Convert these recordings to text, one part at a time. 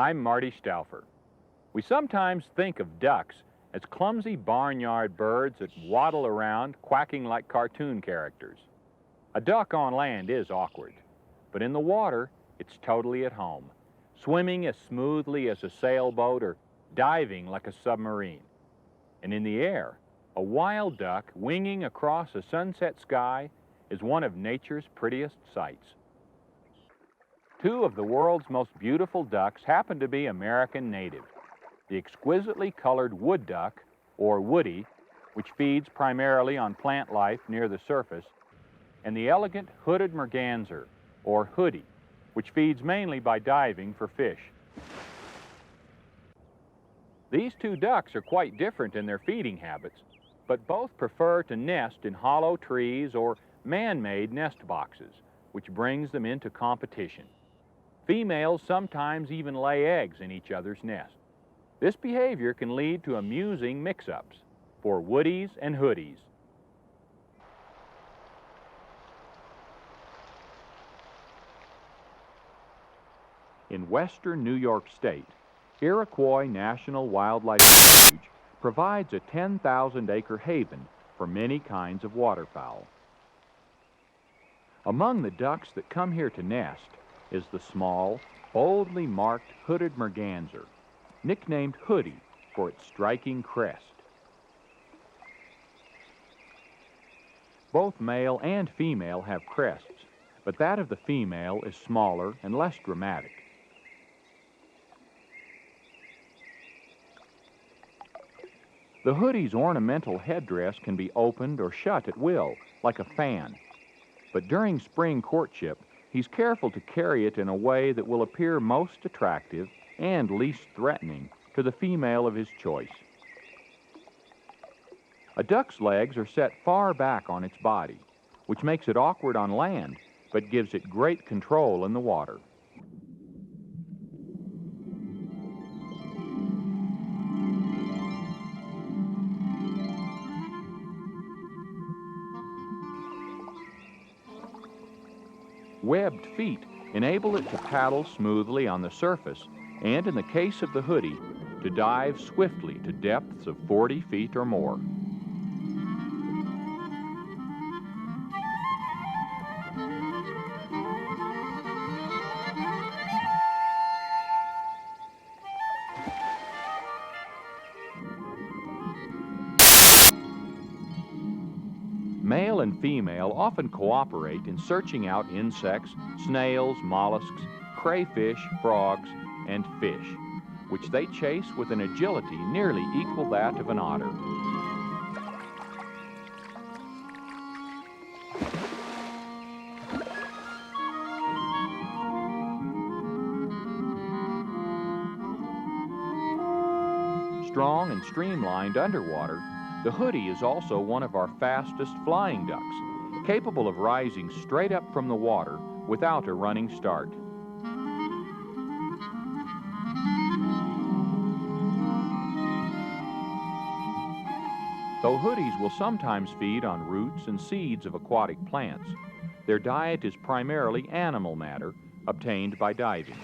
I'm Marty Stauffer. We sometimes think of ducks as clumsy barnyard birds that waddle around quacking like cartoon characters. A duck on land is awkward, but in the water, it's totally at home, swimming as smoothly as a sailboat or diving like a submarine. And in the air, a wild duck winging across a sunset sky is one of nature's prettiest sights. Two of the world's most beautiful ducks happen to be American native. The exquisitely colored wood duck, or woody, which feeds primarily on plant life near the surface, and the elegant hooded merganser, or hoody, which feeds mainly by diving for fish. These two ducks are quite different in their feeding habits, but both prefer to nest in hollow trees or man-made nest boxes, which brings them into competition. Females sometimes even lay eggs in each other's nest. This behavior can lead to amusing mix-ups for woodies and hoodies. In western New York State, Iroquois National Wildlife Refuge provides a 10,000-acre haven for many kinds of waterfowl. Among the ducks that come here to nest is the small, boldly marked hooded merganser, nicknamed Hoody for its striking crest. Both male and female have crests, but that of the female is smaller and less dramatic. The hoodie's ornamental headdress can be opened or shut at will, like a fan, but during spring courtship, he's careful to carry it in a way that will appear most attractive and least threatening to the female of his choice. A duck's legs are set far back on its body, which makes it awkward on land, but gives it great control in the water. Webbed feet enable it to paddle smoothly on the surface, and in the case of the hoodie, to dive swiftly to depths of 40 feet or more. Male and female often cooperate in searching out insects, snails, mollusks, crayfish, frogs, and fish, which they chase with an agility nearly equal that of an otter. Strong and streamlined underwater, the hoodie is also one of our fastest flying ducks, capable of rising straight up from the water without a running start. Though hoodies will sometimes feed on roots and seeds of aquatic plants, their diet is primarily animal matter obtained by diving.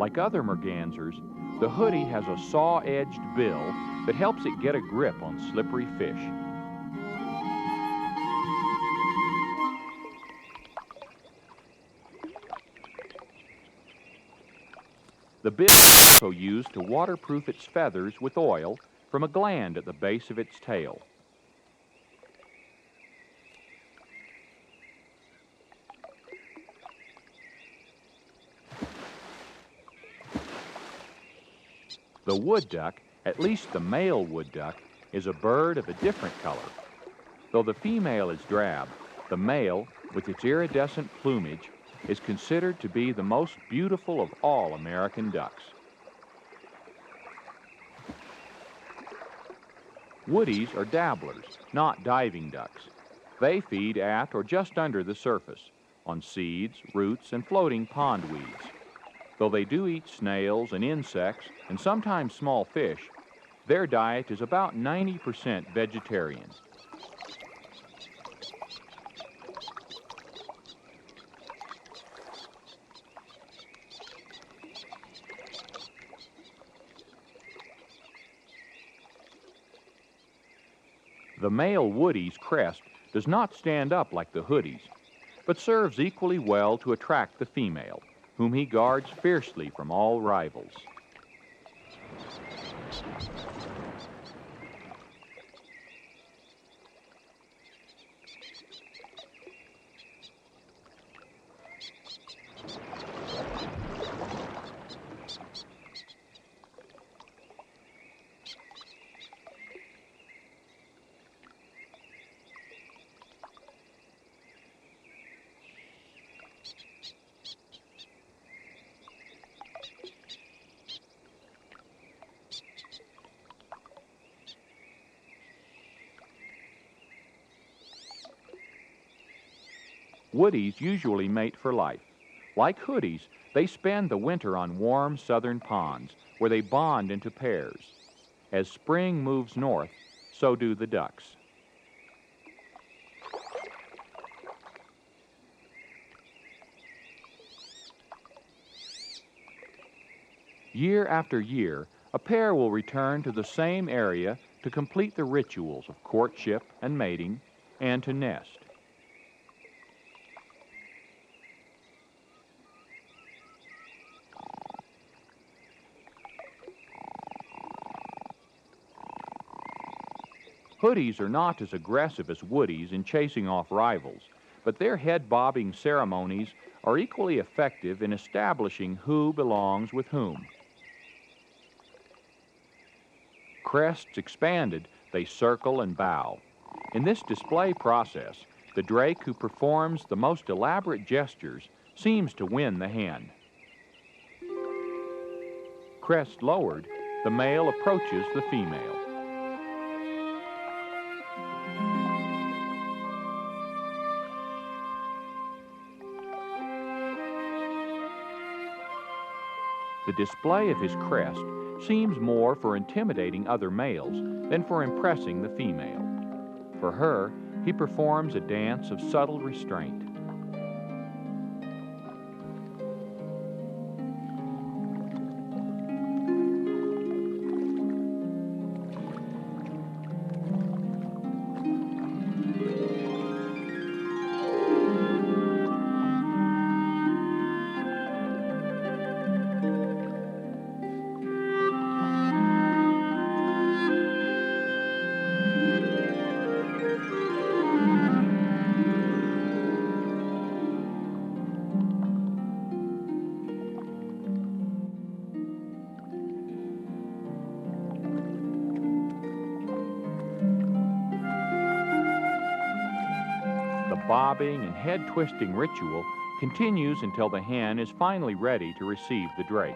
Like other mergansers, the hoodie has a saw-edged bill that helps it get a grip on slippery fish. The bill is also used to waterproof its feathers with oil from a gland at the base of its tail. The wood duck, at least the male wood duck, is a bird of a different color. Though the female is drab, the male, with its iridescent plumage, is considered to be the most beautiful of all American ducks. Woodies are dabblers, not diving ducks. They feed at or just under the surface, on seeds, roots, and floating pond weeds. Though they do eat snails and insects, and sometimes small fish, their diet is about 90% vegetarian. The male woodie's crest does not stand up like the hoodie's, but serves equally well to attract the female, whom he guards fiercely from all rivals. Woodies usually mate for life. Like hoodies, they spend the winter on warm southern ponds where they bond into pairs. As spring moves north, so do the ducks. Year after year, a pair will return to the same area to complete the rituals of courtship and mating, and to nest. Hoodies are not as aggressive as woodies in chasing off rivals, but their head-bobbing ceremonies are equally effective in establishing who belongs with whom. Crests expanded, they circle and bow. In this display process, the drake who performs the most elaborate gestures seems to win the hen. Crest lowered, the male approaches the female. The display of his crest seems more for intimidating other males than for impressing the female. For her, he performs a dance of subtle restraint. Bobbing and head-twisting ritual continues until the hen is finally ready to receive the drake.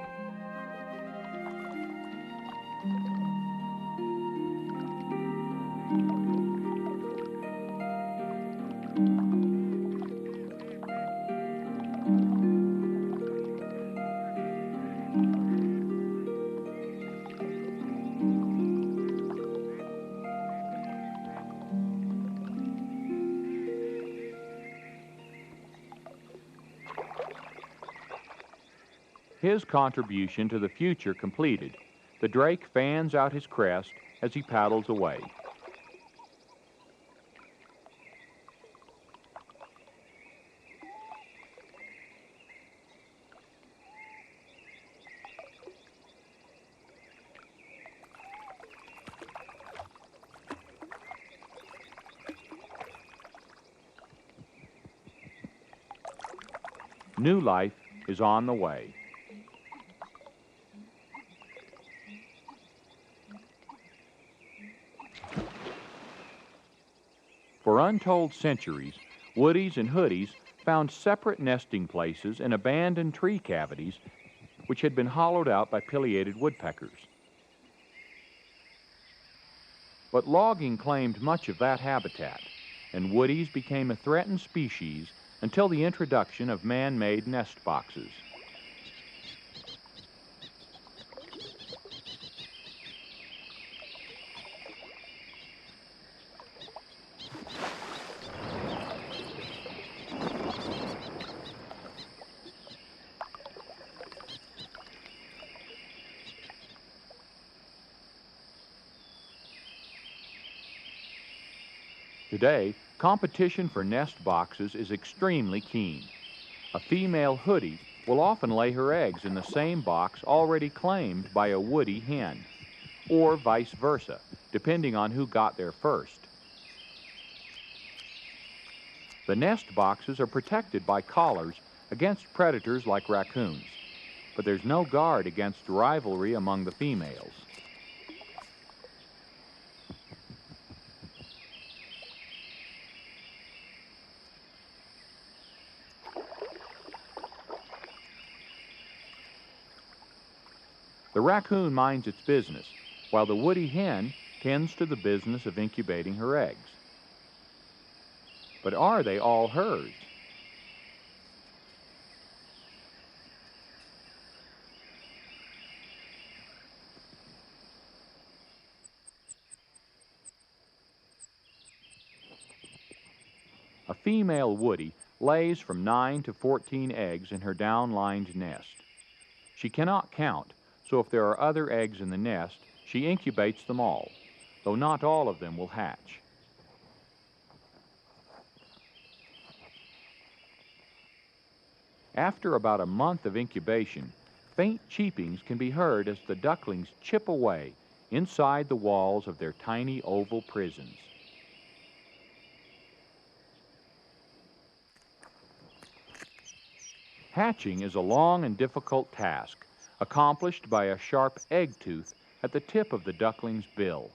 His contribution to the future completed, the drake fans out his crest as he paddles away. New life is on the way. For untold centuries, woodies and hoodies found separate nesting places in abandoned tree cavities which had been hollowed out by pileated woodpeckers. But logging claimed much of that habitat, and woodies became a threatened species until the introduction of man-made nest boxes. Today, competition for nest boxes is extremely keen. A female hoodie will often lay her eggs in the same box already claimed by a woody hen, or vice versa, depending on who got there first. The nest boxes are protected by collars against predators like raccoons, but there's no guard against rivalry among the females. The raccoon minds its business, while the woody hen tends to the business of incubating her eggs. But are they all hers? A female woody lays from 9 to 14 eggs in her down-lined nest. She cannot count, so if there are other eggs in the nest, she incubates them all, though not all of them will hatch. After about a month of incubation, faint cheepings can be heard as the ducklings chip away inside the walls of their tiny oval prisons. Hatching is a long and difficult task, accomplished by a sharp egg tooth at the tip of the duckling's bill.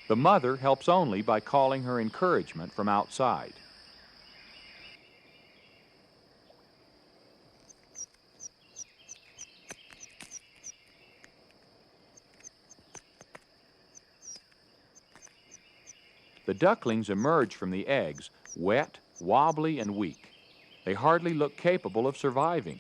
The mother helps only by calling her encouragement from outside. The ducklings emerge from the eggs wet, wobbly, and weak. They hardly look capable of surviving.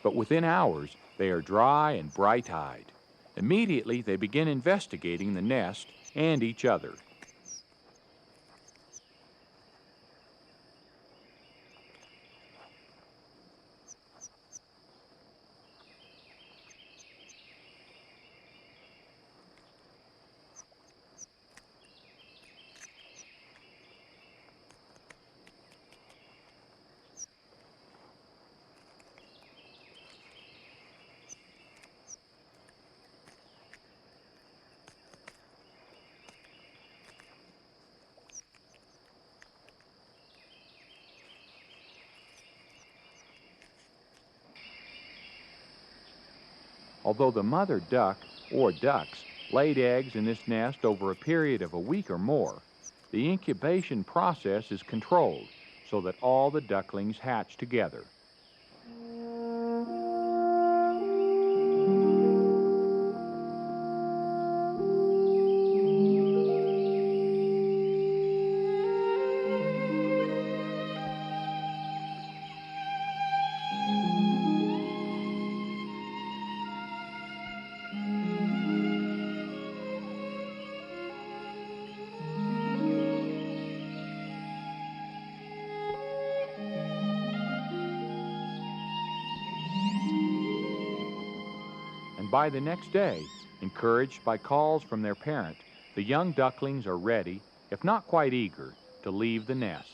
But within hours, they are dry and bright-eyed. Immediately, they begin investigating the nest and each other. Although the mother duck, or ducks, laid eggs in this nest over a period of a week or more, the incubation process is controlled so that all the ducklings hatch together. by the next day, encouraged by calls from their parent, the young ducklings are ready, if not quite eager, to leave the nest.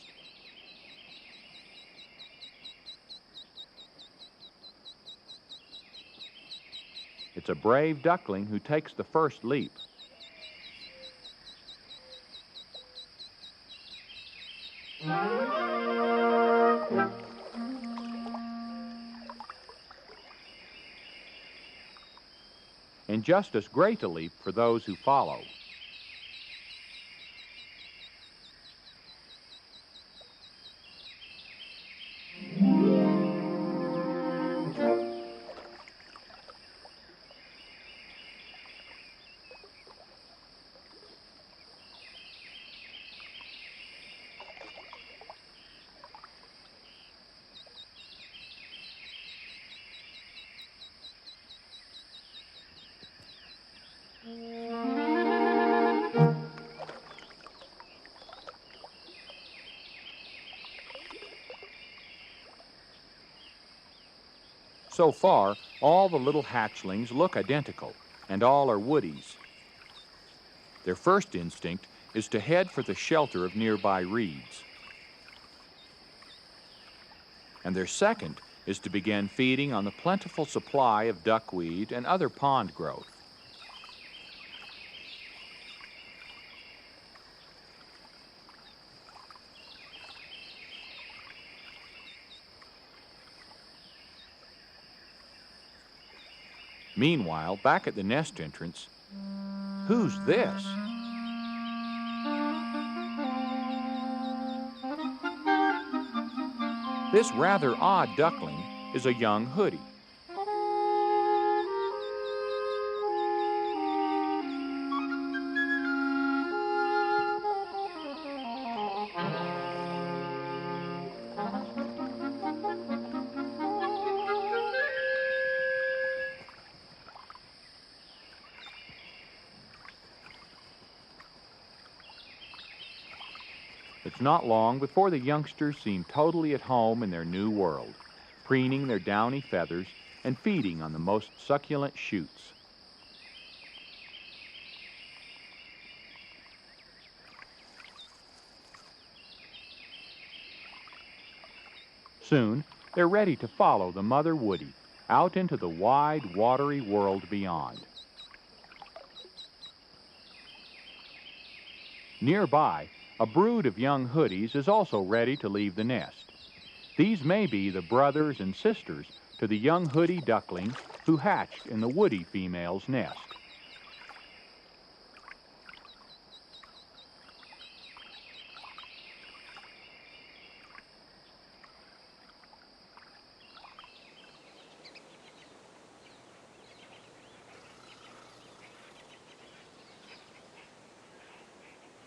It's a brave duckling who takes the first leap. And just as great a leap for those who follow. So far, all the little hatchlings look identical, and all are woodies. Their first instinct is to head for the shelter of nearby reeds. And their second is to begin feeding on the plentiful supply of duckweed and other pond growth. Meanwhile, back at the nest entrance, who's this? This rather odd duckling is a young hoody. It's not long before the youngsters seem totally at home in their new world, preening their downy feathers and feeding on the most succulent shoots. Soon, they're ready to follow the mother woody out into the wide, watery world beyond. Nearby, a brood of young hoodies is also ready to leave the nest. These may be the brothers and sisters to the young hoody ducklings who hatched in the woody female's nest.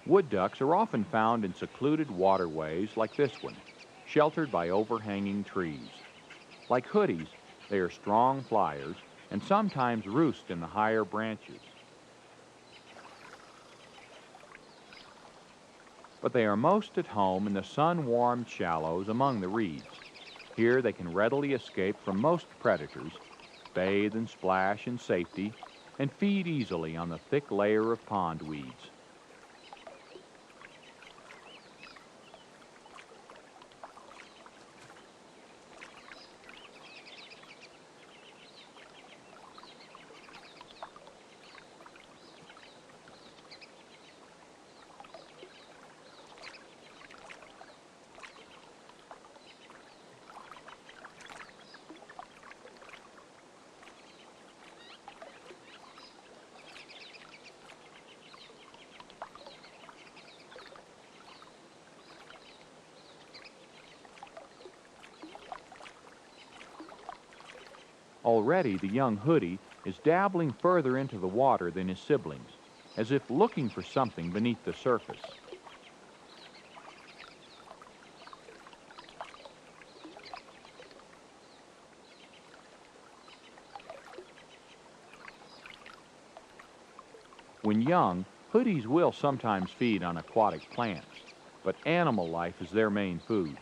Wood ducks are often found in secluded waterways like this one, sheltered by overhanging trees. Like hoodies, they are strong flyers and sometimes roost in the higher branches. But they are most at home in the sun-warmed shallows among the reeds. Here they can readily escape from most predators, bathe and splash in safety, and feed easily on the thick layer of pond weeds. Already the young hoody is dabbling further into the water than his siblings, as if looking for something beneath the surface. When young, hoodies will sometimes feed on aquatic plants, but animal life is their main food.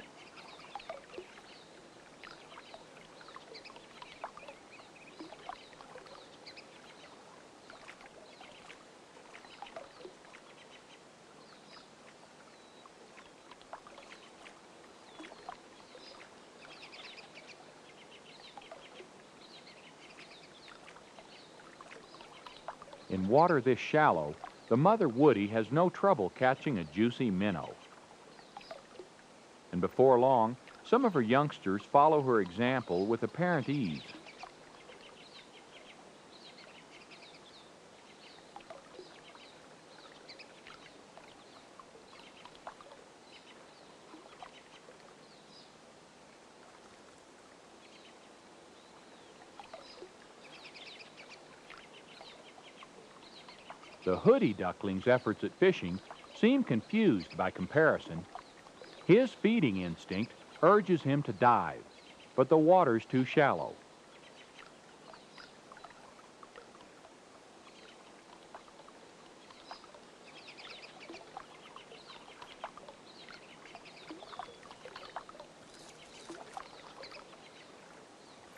In water this shallow, the mother woody has no trouble catching a juicy minnow. And before long, some of her youngsters follow her example with apparent ease. The Hoody duckling's efforts at fishing seem confused by comparison. His feeding instinct urges him to dive, but the water's too shallow.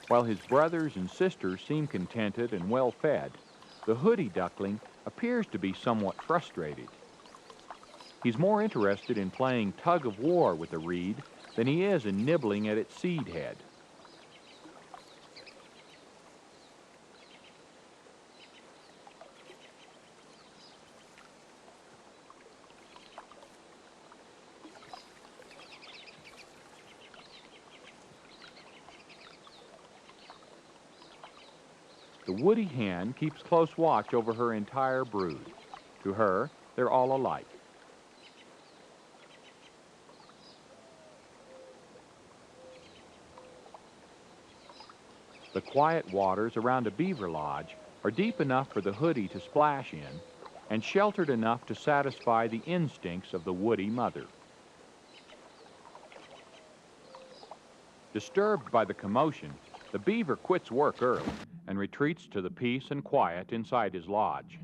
While his brothers and sisters seem contented and well fed, the Hoody duckling appears to be somewhat frustrated. He's more interested in playing tug-of-war with the reed than he is in nibbling at its seed head. The woody hen keeps close watch over her entire brood. To her, they're all alike. The quiet waters around a beaver lodge are deep enough for the Hoody to splash in and sheltered enough to satisfy the instincts of the woody mother. Disturbed by the commotion, the beaver quits work early and retreats to the peace and quiet inside his lodge.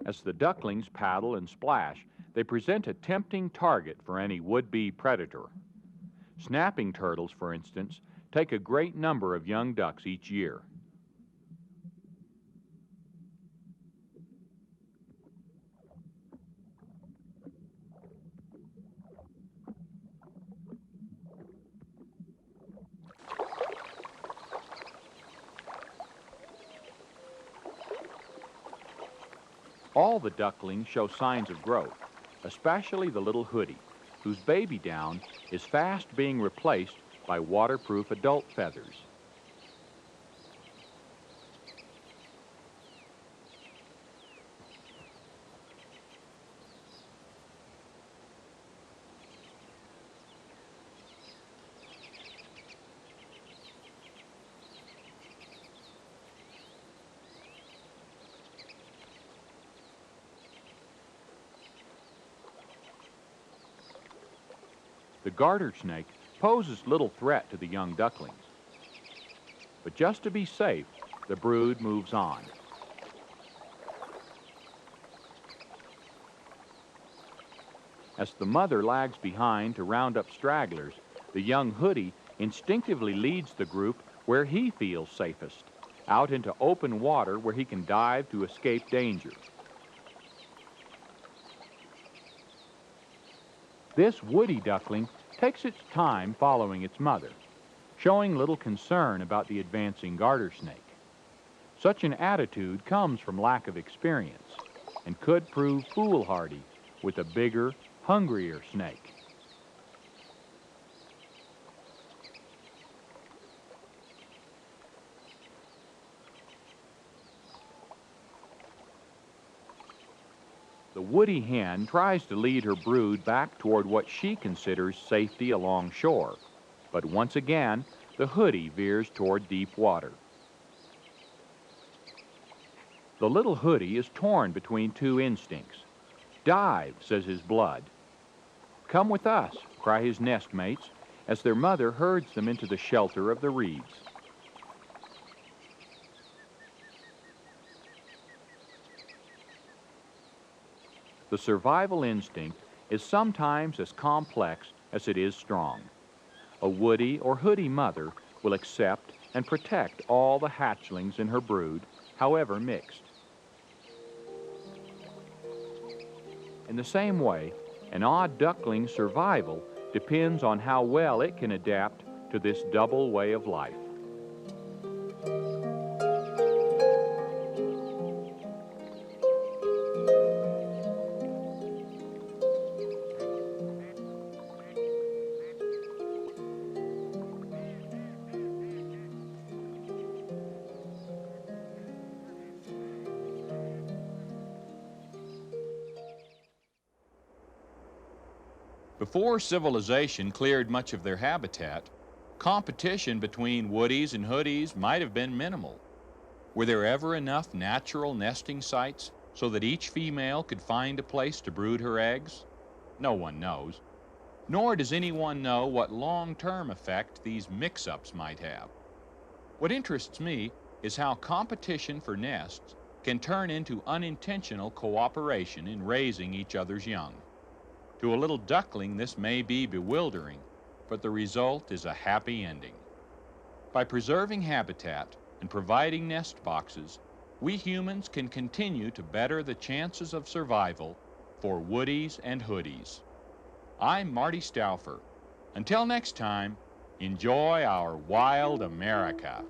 As the ducklings paddle and splash, they present a tempting target for any would-be predator. Snapping turtles, for instance, take a great number of young ducks each year. All the ducklings show signs of growth, especially the little Hoody, whose baby down is fast being replaced by waterproof adult feathers. The garter snake poses little threat to the young ducklings. But just to be safe, the brood moves on. As the mother lags behind to round up stragglers, the young Hoody instinctively leads the group where he feels safest, out into open water where he can dive to escape danger. This woody duckling takes its time following its mother, showing little concern about the advancing garter snake. Such an attitude comes from lack of experience and could prove foolhardy with a bigger, hungrier snake. The woody hen tries to lead her brood back toward what she considers safety along shore, but once again, the Hoody veers toward deep water. The little Hoody is torn between two instincts. "Dive," says his blood. "Come with us," cry his nestmates, as their mother herds them into the shelter of the reeds. The survival instinct is sometimes as complex as it is strong. A woody or Hoody mother will accept and protect all the hatchlings in her brood, however mixed. In the same way, an odd duckling's survival depends on how well it can adapt to this double way of life. Before civilization cleared much of their habitat, competition between woodies and hoodies might have been minimal. Were there ever enough natural nesting sites so that each female could find a place to brood her eggs? No one knows. Nor does anyone know what long-term effect these mix-ups might have. What interests me is how competition for nests can turn into unintentional cooperation in raising each other's young. To a little duckling, this may be bewildering, but the result is a happy ending. By preserving habitat and providing nest boxes, we humans can continue to better the chances of survival for woodies and hoodies. I'm Marty Stauffer. Until next time, enjoy our wild America.